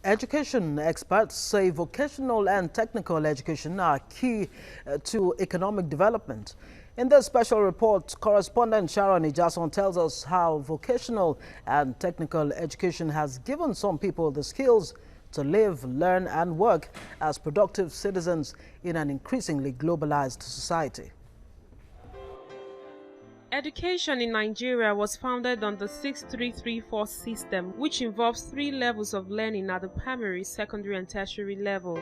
Education experts say vocational and technical education are key to economic development. In this special report, correspondent Sharon Ijason tells us how vocational and technical education has given some people the skills to live, learn and work as productive citizens in an increasingly globalized society. Education in Nigeria was founded on the 6334 system, which involves 3 levels of learning at the primary, secondary and tertiary level.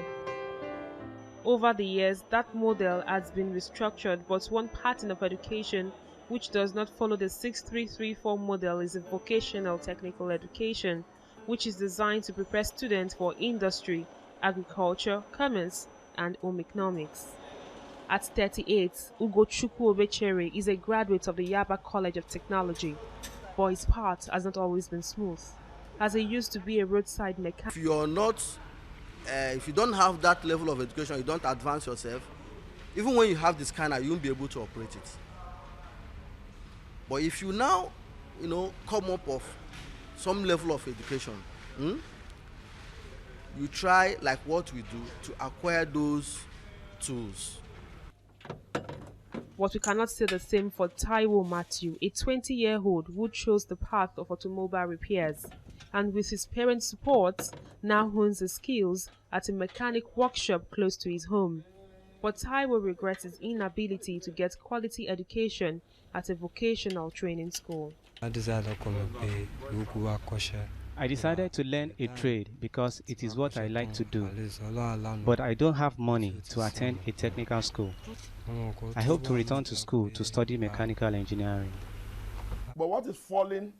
Over the years, that model has been restructured, but one pattern of education which does not follow the 6334 model is a vocational technical education, which is designed to prepare students for industry, agriculture, commerce, and home economics. At 38, Ugochukwu Obechere is a graduate of the Yaba College of Technology, but his path has not always been smooth, as he used to be a roadside mechanic. If you don't have that level of education, you don't advance yourself, even when you have this kind of, you won't be able to operate it. But if you now, come up with some level of education, you try like what we do to acquire those tools. But we cannot say the same for Taiwo Matthew, a 20-year-old who chose the path of automobile repairs, and with his parents' support, now hones his skills at a mechanic workshop close to his home. But Taiwo regrets his inability to get quality education at a vocational training school. I decided to learn a trade because it is what I like to do, but I don't have money to attend a technical school. I hope to return to school to study mechanical engineering. But what is falling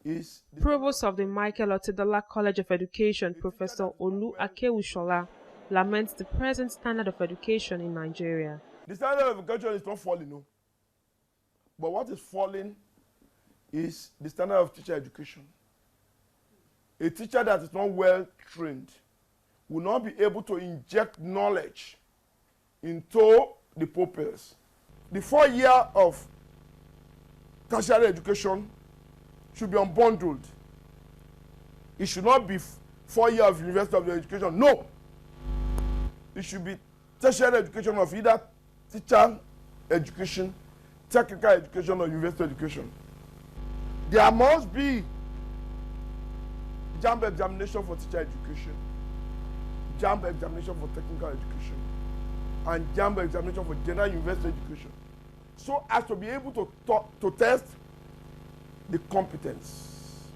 is... Provost of the Michael Otedola College of Education, Professor Olu Akewushola, laments the present standard of education in Nigeria. The standard of education is not falling, no. But what is falling is the standard of teacher education. A teacher that is not well trained will not be able to inject knowledge into the pupils. The 4 years of tertiary education should be unbundled. It should not be 4 years of university of education. No. It should be tertiary education of either teacher education, technical education, or university education. There must be JAMB examination for teacher education, JAMB examination for technical education, and JAMB examination for general university education, so as to be able to test the competence,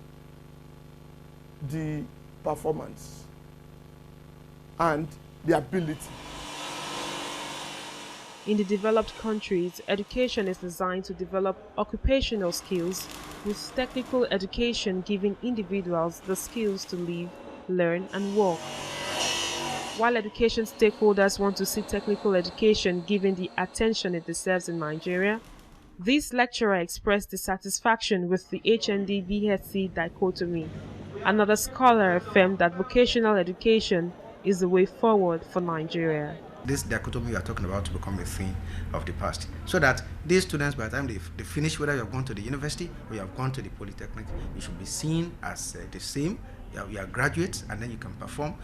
the performance, and the ability. In the developed countries, education is designed to develop occupational skills, with technical education giving individuals the skills to live, learn, and work. While education stakeholders want to see technical education given the attention it deserves in Nigeria, this lecturer expressed dissatisfaction with the HND-BSc dichotomy. Another scholar affirmed that vocational education is the way forward for Nigeria. This dichotomy we are talking about to become a thing of the past, so that these students, by the time they finish, whether you have gone to the university or you have gone to the polytechnic, you should be seen as the same. You are graduates, and then you can perform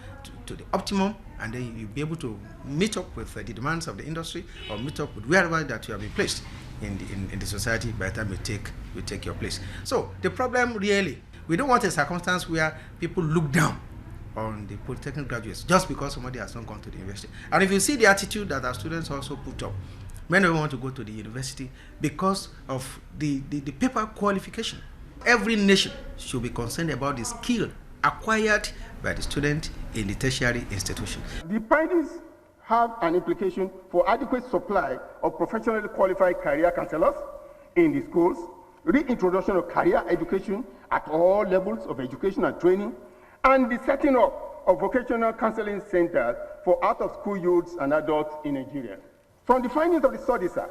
to the optimum, and then you'll be able to meet up with the demands of the industry, or meet up with wherever that you have been placed in the society by the time you take your place. So the problem really, we don't want a circumstance where people look down on the polytechnic graduates just because somebody has not gone to the university. And if you see the attitude that our students also put up, many want to go to the university because of the paper qualification. Every nation should be concerned about the skill acquired by the student in the tertiary institution. The findings have an implication for adequate supply of professionally qualified career counselors in the schools, reintroduction of career education at all levels of education and training, and the setting up of vocational counseling centers for out-of-school youths and adults in Nigeria. From the findings of the study, sir,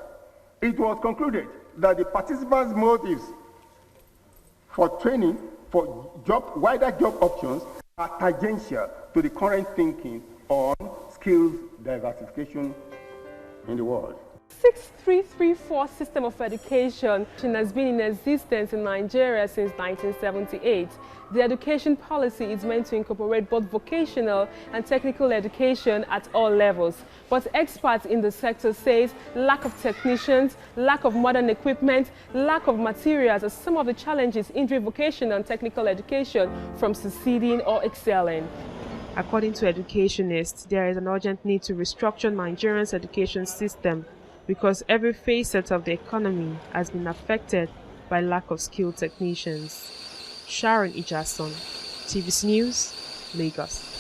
it was concluded that the participants' motives for training for wider job options are tangential to the current thinking on skills diversification in the world. 6334 system of education has been in existence in Nigeria since 1978. The education policy is meant to incorporate both vocational and technical education at all levels. But experts in the sector say lack of technicians, lack of modern equipment, lack of materials are some of the challenges hindering vocational and technical education from succeeding or excelling. According to educationists, there is an urgent need to restructure Nigeria's education system because every facet of the economy has been affected by lack of skilled technicians. Sharon Ijason, TVC News, Lagos.